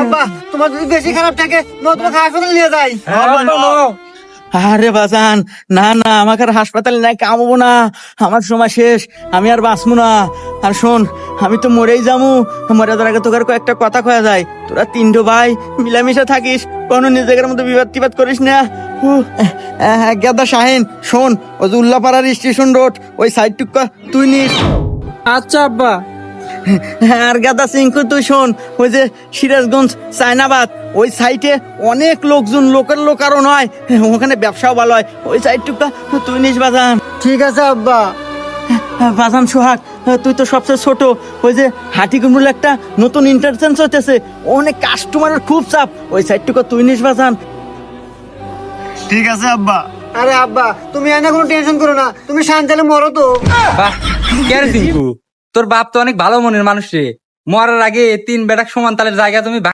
আব্বা তোমার যদি বেশি খারাপ থাকে তোমাকে হাসপাতালে নিয়ে যাই। আরে বাজান, না না, আমাকে আর হাসপাতালে নাই কামবো না, আমার সময় শেষ, আমি আর বাঁচবো না। আর শোন, আমি তো মরেই যাবো, মরে যাওয়ার আগে তোকে আর কয়েকটা কথা কয়া যায়। তোরা তিনটো ভাই মিলামিশা থাকিস, কোনো নিজেদের মধ্যে বিবাদ টিবাদ করিস না। গেদা শাহিন, শোন, ওই যে উল্লাপাড়ার স্টেশন রোড ওই সাইড টুকা তুই নিস। আচ্ছা আব্বা। আর গাদা সিংকু তুই শোন, ওই যে সিরাজগঞ্জ চায়নাবাদ ওই সাইটে অনেক লোকজন, লোকের লোক আরো নয়, ওখানে ব্যবসাও ভালো হয়, ওই সাইডটুকটা তুই নিস বাজান। ঠিক আছে আব্বা। বাজান সোহাগ, তুই তো সবচেয়ে ছোট, ওই যে হাটিকুমরুল একটা নতুন ইন্টারচেঞ্জ হতেছে, অনেক কাস্টমারের খুব চাপ, ওই সাইডটুকু তুই নিস বাজান। ঠিক আছে আব্বা। আরে আব্বা তুমি এনে কোনো টেনশন করো না, তুমি শান্তালে মরো তো। বাহ, কে রে টিঙ্কু, তোর বাপ তো অনেক ভালো মনের মানুষ রে। মরার আগে তিন বেটাক সমান তালের জায়গা তুমি